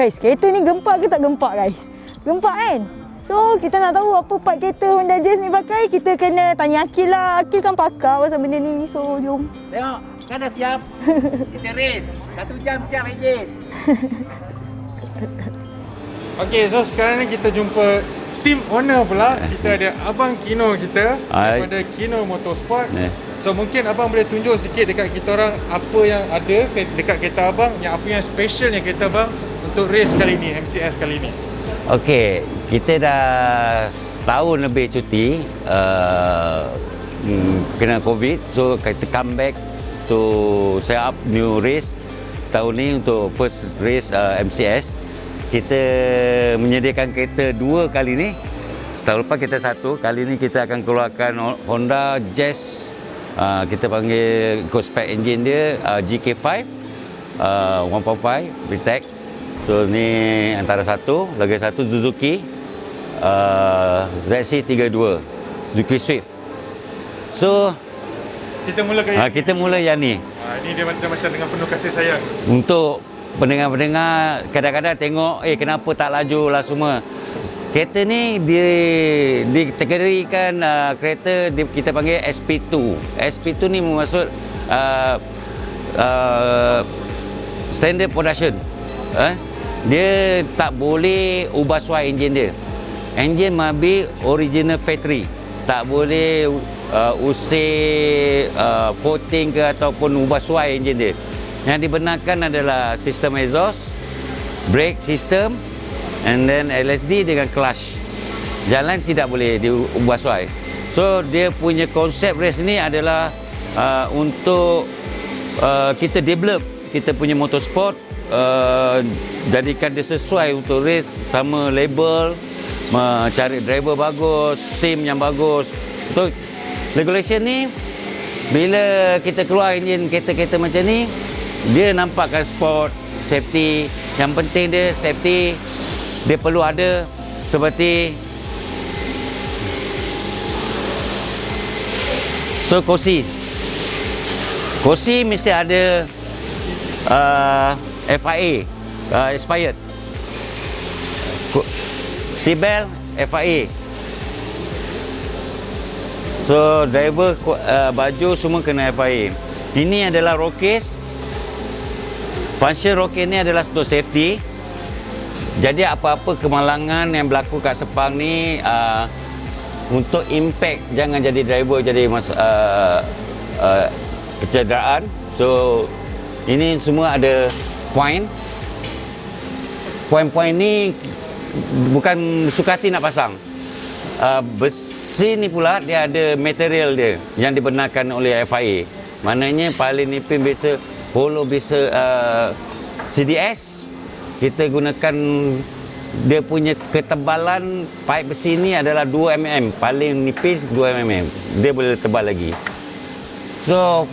Guys, kereta ni gempak ke tak gempak guys? Gempak kan? So, kita nak tahu apa part kereta Honda Jazz ni pakai, kita kena tanya Akil lah. Akil kan pakar pasal benda ni. So, jom. Tengok, kan dah siap. Kita race. 1 jam siap enjin. Okey, so sekarang ni kita jumpa team owner pula. Kita ada Abang Kino kita daripada Kino Motorsport. So mungkin abang boleh tunjuk sikit dekat kita orang apa yang ada dekat kereta abang, yang apa yang specialnya kereta abang untuk race kali ni, MCS kali ni. Okey, kita dah setahun lebih cuti kena COVID. So kita come back to set up new race tahun ni untuk first race MCS. Kita menyediakan kereta 2 kali ni. Tahun lepas kita 1, kali ni kita akan keluarkan Honda Jazz. Kita panggil ikut spec engine dia GK5 1.5 VTEC. So ni antara satu, lagi satu Suzuki ZC32 Suzuki Swift. So kita mula yang ni. Ini dia macam dengan penuh kasih sayang. Untuk pendengar-pendengar kadang-kadang tengok kenapa tak laju lah semua. Kereta ni dikategorikan kereta kita panggil SP2. SP2 ni bermaksud standard production. Dia tak boleh ubah suai enjin dia. Enjin must be original factory. Tak boleh usir coating ke ataupun ubah suai enjin dia. Yang dibenarkan adalah sistem exhaust, brake system, and then LSD dengan clutch. Jalan tidak boleh diubah suai. So dia punya konsep race ni adalah untuk kita develop kita punya motorsport, jadikan dia sesuai untuk race, sama label, cari driver bagus, team yang bagus. So regulation ni bila kita keluar enjin kereta-kereta macam ni, dia nampakkan sport, safety. Yang penting dia safety, dia perlu ada seperti Kursi mesti ada FIA expired. Seatbelt FIA. So driver baju semua kena FIA. Ini adalah road case. Function road case ni adalah untuk safety. Jadi apa-apa kemalangan yang berlaku kat Sepang ni untuk impact, jangan jadi driver jadi kecederaan. So ini semua ada point ni bukan suka hati nak pasang. Besi ni pula dia ada material dia yang dibenarkan oleh FIA. Maknanya paling nipis biasa Polo bisa CDS, kita gunakan dia punya ketebalan pipe besi ni adalah 2 mm, paling nipis 2 mm, dia boleh tebal lagi. So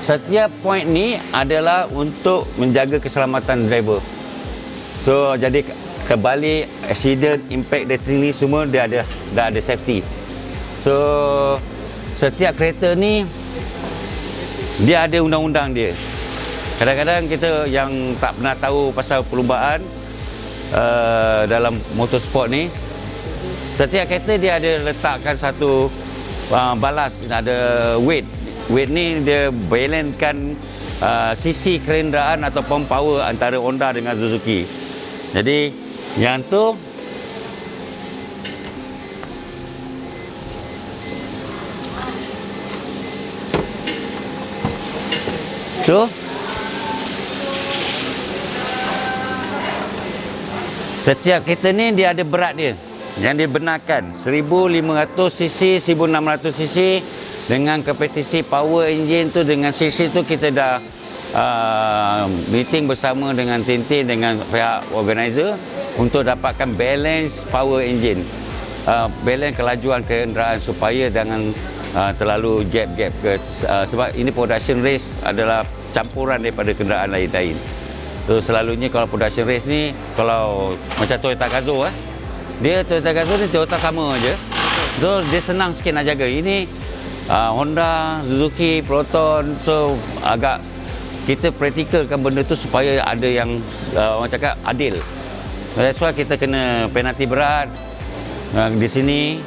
setiap point ni adalah untuk menjaga keselamatan driver. So jadi kembali accident, impact dari ni semua dah ada safety. So setiap kereta ni dia ada undang-undang dia. Kadang-kadang kita yang tak pernah tahu pasal perlumbaan dalam motorsport ni, setiap kereta dia ada letakkan satu balas, ada weight. Weight ni dia balancekan sisi kenderaan ataupun power antara Honda dengan Suzuki. Jadi yang tu setiap kereta ni dia ada berat dia yang dibenarkan 1500cc, 1600cc dengan kapasiti power engine tu, dengan cc tu kita dah meeting bersama dengan Tintin dengan pihak organizer untuk dapatkan balance power engine, balance kelajuan kenderaan supaya jangan terlalu gap ke, sebab ini production race adalah campuran daripada kenderaan lain-lain. So selalunya kalau production race ni, kalau macam Toyota Gazoo dia Toyota Gazoo ni Toyota sama aja. So dia senang sikit nak jaga. Ini Honda, Suzuki, Proton, so agak kita praktikalkan benda tu supaya ada yang orang cakap adil. That's why kita kena penalti berat di sini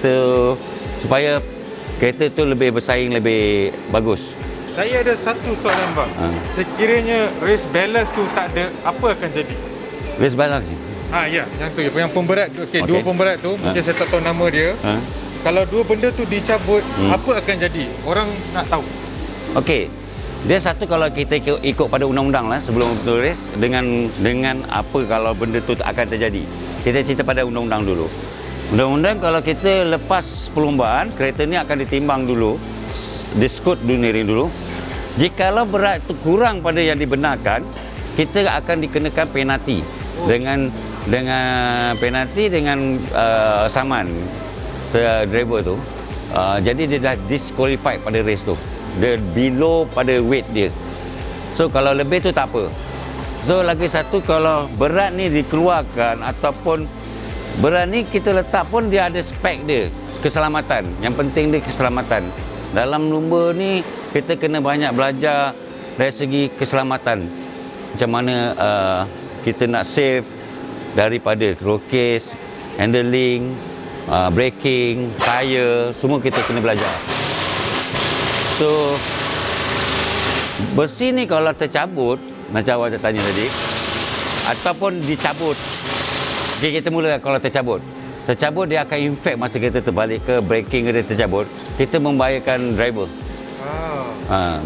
tu supaya kereta tu lebih bersaing, lebih bagus. Saya ada satu soalan bang. Sekiranya race balance tu tak ada, apa akan jadi? Race balance ni? Ya, yang tu yang pemberat. Okey, dua pemberat tu, mungkin saya tak tahu nama dia. Kalau dua benda tu dicabut, apa akan jadi? Orang nak tahu. Okey. Dia satu, kalau kita ikut pada undang-undang lah sebelum race, dengan apa kalau benda tu akan terjadi. Kita cerita pada undang-undang dulu. Undang-undang, kalau kita lepas perlombaan, kereta ni akan ditimbang dulu, diskut dunia ni dulu. Jikalau berat tu kurang pada yang dibenarkan, kita akan dikenakan penalti dengan penalti dengan saman driver tu. Jadi dia dah disqualified pada race tu. Dia below pada weight dia. So kalau lebih tu tak apa. So lagi satu, kalau berat ni dikeluarkan ataupun berat ni kita letak pun dia ada spek dia, keselamatan. Yang penting dia keselamatan. Dalam lumba ni kita kena banyak belajar dari segi keselamatan. Macam mana kita nak save daripada road case, handling, braking, tire, semua kita kena belajar. So besi ni kalau tercabut, macam awak tanya tadi, ataupun dicabut, okay, kita mula kalau tercabut dia akan infect masa kita terbalik ke braking, dia tercabut, kita membahayakan driver.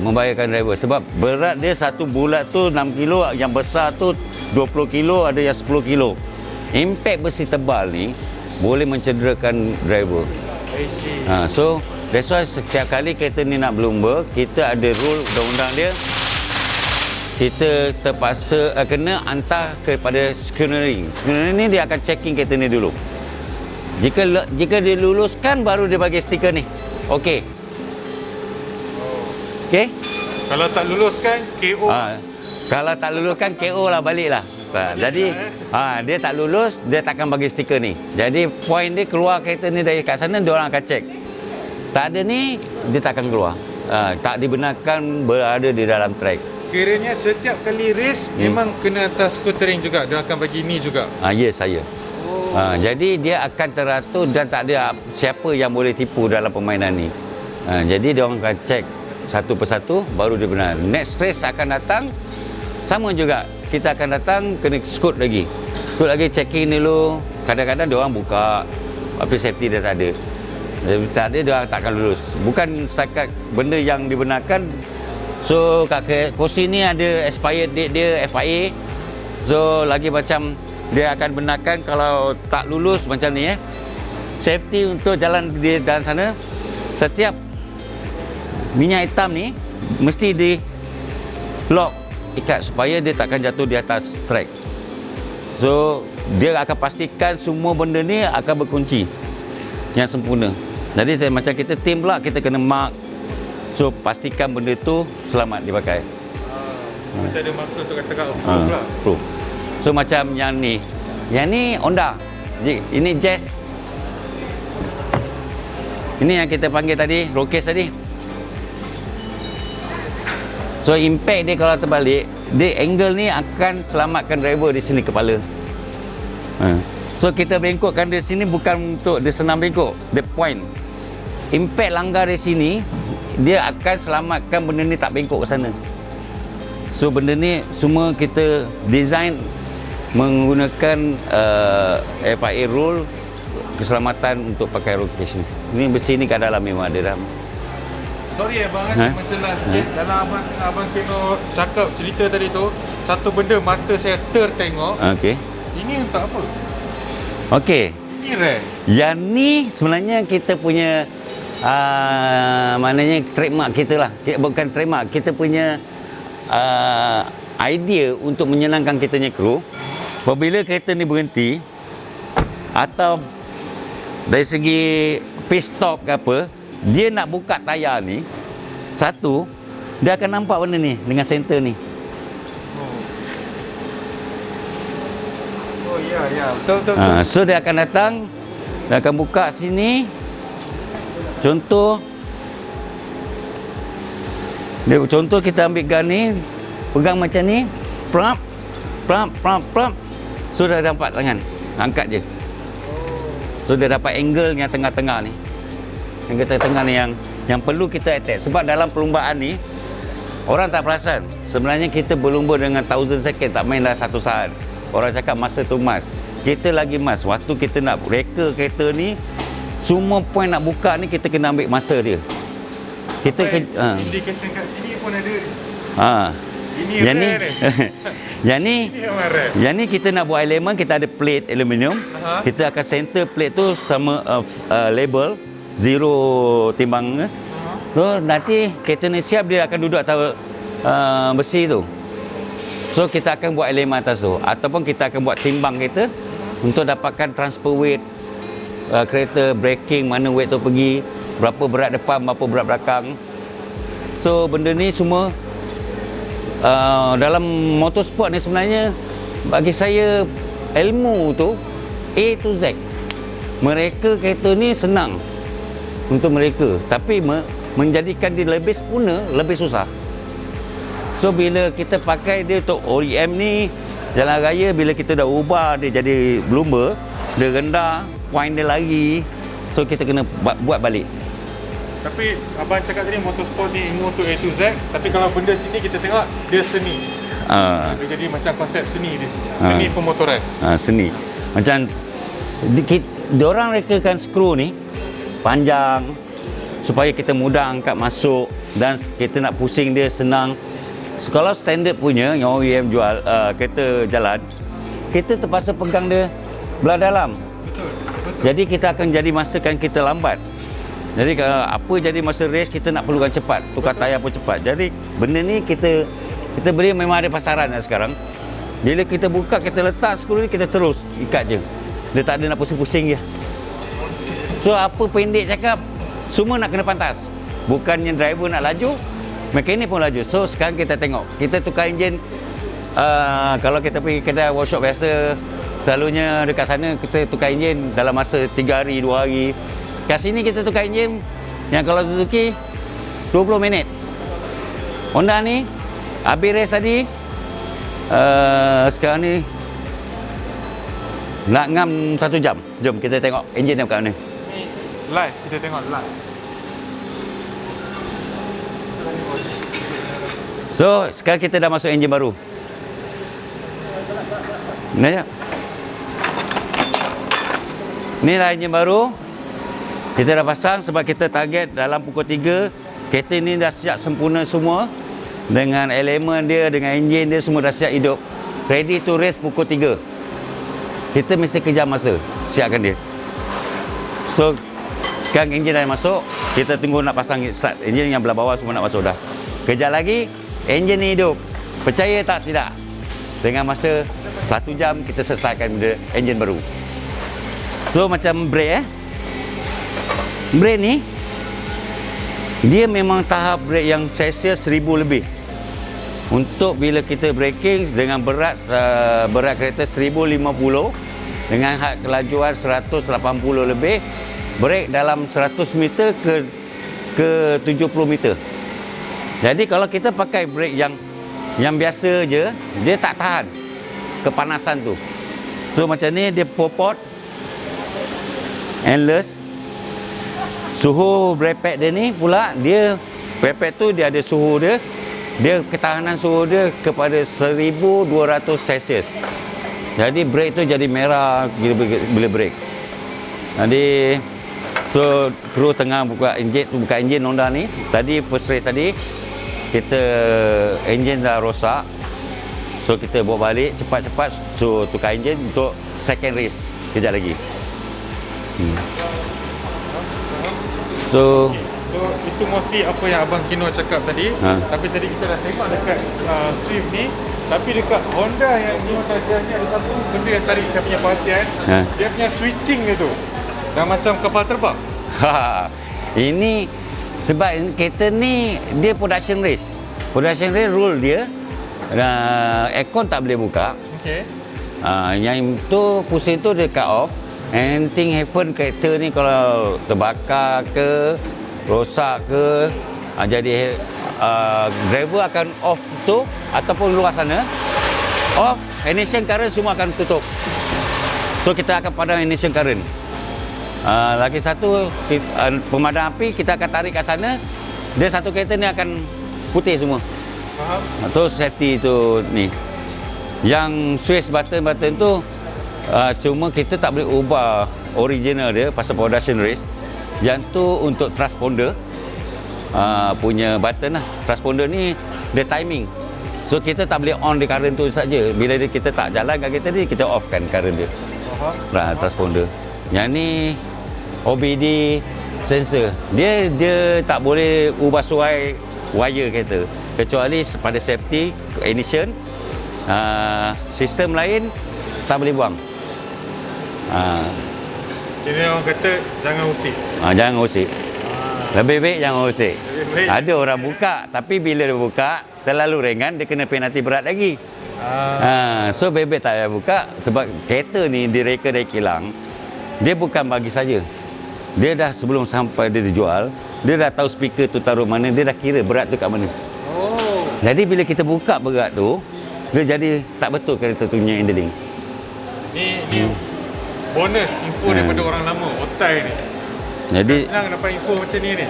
Membahayakan driver sebab berat dia satu bulat tu 6 kilo, yang besar tu 20 kilo, ada yang 10 kilo. Impact besi tebal ni boleh mencederakan driver. So that's why setiap kali kereta ni nak berlumba, kita ada rule undang-undang dia, kita terpaksa kena hantar kepada screening. Screening ni dia akan checking kereta ni dulu. Jika dia luluskan, baru dia bagi stiker ni. Okey. Okey. Kalau tak luluskan, KO. Kalau tak luluskan, KO lah, baliklah. Jadi dia tak lulus, dia takkan bagi stiker ni. Jadi point dia keluar kereta ni dari kat sana, dia orang akan check. Tak ada ni, dia takkan keluar. Tak dibenarkan berada di dalam track. Kiranya setiap kali race memang kena atas scootering juga, dia akan bagi ni juga. Yes, saya. Jadi dia akan teratur dan tak ada siapa yang boleh tipu dalam permainan ni. Jadi dia orang akan check satu persatu, baru dia benar. Next race akan datang, sama juga. Kita akan datang, kena scoot lagi, checking dulu. Kadang-kadang dia orang buka, tapi safety dia tak ada. Tak ada, dia orang takkan lulus. Bukan setakat benda yang dibenarkan. So kat kursi ni ada expired date dia, FIA. So lagi macam dia akan benarkan kalau tak lulus macam ni safety untuk jalan di dalam sana. Setiap minyak hitam ni mesti di lock, ikat supaya dia takkan jatuh di atas track. So dia akan pastikan semua benda ni akan berkunci yang sempurna. Jadi macam kita team pula, kita kena mark. So pastikan benda tu selamat dipakai. Macam ada marker tu katakan approve lah. Approve. So macam yang ni Honda, ini Jazz. Ini yang kita panggil tadi, road case tadi. So impact dia kalau terbalik, dia angle ni akan selamatkan driver di sini kepala. So kita bengkokkan di sini bukan untuk dia senang bengkok, the point. Impact langgar di sini, dia akan selamatkan benda ni tak bengkok ke sana. So benda ni semua kita design menggunakan FIA rule keselamatan untuk pakai road case ni. Ini besi ni kat dalam memang ada dalam. Sorry abang, mencelah sikit. Dalam abang tengok cakap cerita tadi tu, satu benda mata saya tertengok. Okey. Ini untuk apa? Okey. Ini rare. Yang ni sebenarnya kita punya maknanya trademark kita lah. Bukan trademark, kita punya idea untuk menyenangkan kitanya kru. Apabila kereta ni berhenti atau dari segi pit stop ke apa, dia nak buka tayar ni, satu, dia akan nampak benda ni dengan center ni. Oh ya, betul. So dia akan datang, dia akan buka sini. Contoh Dia contoh kita ambil gun ni, pegang macam ni, prap, prap, prap, prap. So dah dapat tangan. Angkat je. So dia dapat angle yang tengah-tengah ni. Yang tengah-tengah ni yang perlu kita attack. Sebab dalam perlumbaan ni orang tak perasan. Sebenarnya kita berlumba dengan 1000 second, tak main dah 1 saat. Orang cakap masa tu mas. Kita lagi mas. Waktu kita nak reka kereta ni, semua point nak buka ni kita kena ambil masa dia. Kita indication kat sini pun ada. Ini yang ni rare ni. yang ni kita nak buat elemen, kita ada plate aluminium. Kita akan center plate tu sama label zero timbang. So nanti kereta ni siap, dia akan duduk atas besi tu. So kita akan buat elemen atas tu, ataupun kita akan buat timbang kereta untuk dapatkan transfer weight kereta, braking, mana weight tu pergi, berapa berat depan, berapa berat belakang. So benda ni semua dalam motorsport ni sebenarnya bagi saya ilmu tu A to Z. Mereka kereta ni senang untuk mereka, tapi menjadikan dia lebih sempurna lebih susah. So bila kita pakai dia untuk OEM ni, jalan raya, bila kita dah ubah dia jadi berlumba, dia rendah, point dia lari, so kita kena buat balik. Tapi abang cakap tadi motorsport ni ilmu tu A to Z, tapi kalau benda sini kita tengok dia seni. Dia jadi macam konsep seni di sini. Seni pemotoran. Seni. Macam diorang rekakan skru ni panjang supaya kita mudah angkat masuk dan kita nak pusing dia senang. So, kalau standard punya yang OEM jual kereta jalan, kita terpaksa pegang dia belah dalam. Betul. Jadi kita akan jadi masakan kita lambat. Jadi kalau apa jadi masa race, kita nak perlukan cepat, tukar tayar pun cepat. Jadi benda ni kita beli memang ada pasaran lah sekarang. Bila kita buka, kita letak skru ni, kita terus ikat je. Dia tak ada nak pusing-pusing je. So apa pendek cakap, semua nak kena pantas. Bukannya driver nak laju, mekanik pun laju. So sekarang kita tengok, kita tukar enjin. Kalau kita pergi kedai workshop biasa, selalunya dekat sana kita tukar enjin dalam masa 3 hari, 2 hari. Kat sini kita tukar enjin yang kalau Suzuki 20 minit. Honda ni habis race tadi, sekarang ni nak ngam 1 jam. Jom kita tengok enjin dia kat mana. Live, kita tengok live. So sekarang kita dah masuk enjin baru. Ni je. Ni lah enjin baru. Kita dah pasang sebab kita target dalam pukul 3 kereta ni dah siap sempurna semua. Dengan elemen dia, dengan enjin dia, semua dah siap hidup. Ready to race pukul 3. Kita mesti kejar masa, siapkan dia. So sekarang enjin dah masuk, kita tunggu nak pasang start. Enjin yang belah bawah semua nak masuk dah. Kejap lagi enjin ni hidup. Percaya tak tidak? Dengan masa 1 jam kita selesaikan benda enjin baru. So macam brake brake ni dia memang tahap brake yang Celsius 1000 lebih. Untuk bila kita braking dengan berat kereta 1050 dengan had kelajuan 180 lebih, brake dalam 100 meter ke 70 meter. Jadi kalau kita pakai brake yang biasa je, dia tak tahan kepanasan tu. So macam ni dia 4-pot endless. Suhu brake pad dia ni pula, dia brake pad tu dia ada suhu dia. Dia ketahanan suhu dia kepada 1200 Celsius. Jadi brake tu jadi merah bila brake. Jadi so kru tengah buka enjin Honda ni. Tadi first race tadi kita enjin dah rosak. So kita bawa balik cepat-cepat, so tukar enjin untuk second race kejap lagi. So itu mesti apa yang Abang Kino cakap tadi. Tapi tadi kita dah tengok dekat Swift ni, tapi dekat Honda yang ni saja ni ada satu benda yang tarik saya punya perhatian. Dia punya switching dia tu dah macam kapal terbang. Ini sebab kereta ni dia production race. Production race rule dia aircon tak boleh buka. Okey. Yang tu pusing tu dia cut off. Anything happen kereta ni kalau terbakar ke, rosak ke, jadi driver akan off tu ataupun luar sana, off, ignition current semua akan tutup. So kita akan padam ignition current. Lagi satu, pemadam api kita akan tarik ke sana, dia satu kereta ni akan putih semua. Faham? Tu safety tu ni. Yang switch button tu cuma kita tak boleh ubah original dia pasal production race. Yang tu untuk transponder punya button lah. Transponder ni dia timing. So kita tak boleh on di current tu saja. Bila kita tak jalan kat kereta ni, kita offkan current dia. Transponder. Yang ni OBD sensor. Dia tak boleh ubah suai wire kereta. Kecuali pada safety, ignition, sistem lain tak boleh buang. Jadi orang kata jangan usik. Jangan usik. Lebih baik jangan usik. Lebih baik. Ada orang buka, tapi bila dia buka terlalu ringan, dia kena penalti berat lagi. So bebek tak payah buka sebab kereta ni direka dari kilang. Dia bukan bagi saja. Dia dah sebelum sampai dia dijual, dia dah tahu speaker tu taruh mana, dia dah kira berat tu kat mana. Jadi bila kita buka berat tu, dia jadi tak betul kereta tu punya handling. Ni bonus info daripada orang lama, otai ni. Jadi senang dapat info macam ni.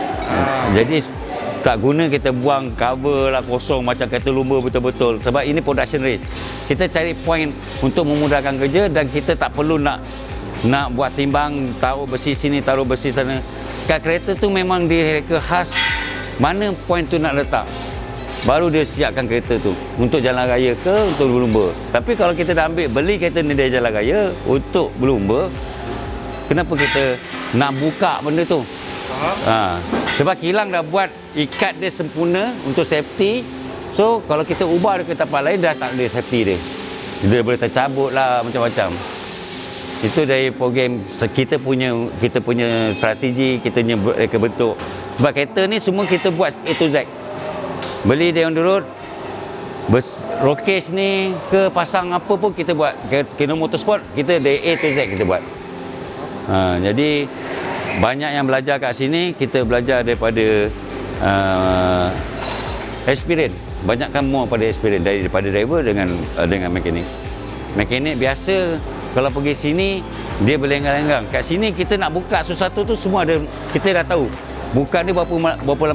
Jadi tak guna kita buang cover lah kosong macam kereta lumba betul-betul. Sebab ini production race. Kita cari point untuk memudahkan kerja dan kita tak perlu nak buat timbang, taruh besi sini, taruh besi sana. Kat kereta tu memang direka khas mana point tu nak letak. Baru dia siapkan kereta tu untuk jalan raya ke untuk berlumba. Tapi kalau kita dah beli kereta ni dari jalan raya untuk berlumba, kenapa kita nak buka benda tu? Sebab kilang dah buat ikat dia sempurna untuk safety. So kalau kita ubah ke tempat lain dah tak ada safety dia. Dia boleh tercabut lah macam-macam. Itu dari program kita punya strategi, kita punya bentuk. Sebab kereta ni semua kita buat A to Z. Beli dia on the road, rockcase ni ke pasang apa pun kita buat. Kino Motorsport kita dari A to Z kita buat. Jadi banyak yang belajar kat sini, kita belajar daripada experience. Banyakkan more pada experience daripada driver dengan mekanik. Mekanik biasa kalau pergi sini dia berlenggang-lenggang. Kat sini kita nak buka sesuatu tu semua ada, kita dah tahu. Buka ni berapa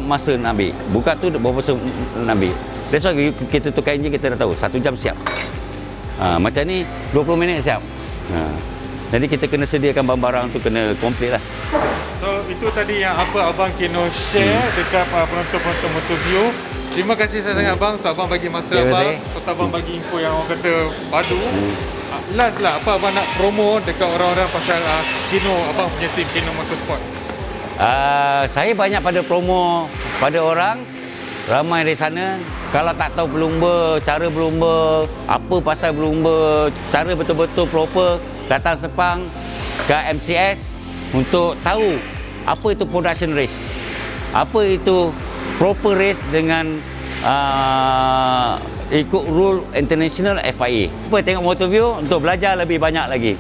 masa nak ambil. Buka tu berapa masa nak ambil. That's why kita tukar enjin kita dah tahu 1 jam siap. Macam ni 20 minit siap. Jadi kita kena sediakan barang-barang tu kena komplit lah. So itu tadi yang apa Abang Kino share dekat penonton-penonton Motoview. Terima kasih sangat abang, so abang bagi masa abang, serta abang bagi info yang orang kata padu. Last lah, apa abang nak promo dekat orang-orang pasal Kino, abang punya team Kino Motorsport? Saya banyak pada promo pada orang ramai di sana. Kalau tak tahu berlumba, cara berlumba, apa pasal berlumba, cara betul-betul proper, datang Sepang ke MCS untuk tahu apa itu production race, apa itu proper race dengan ikut rule international FIA. Tengok Motoview untuk belajar lebih banyak lagi.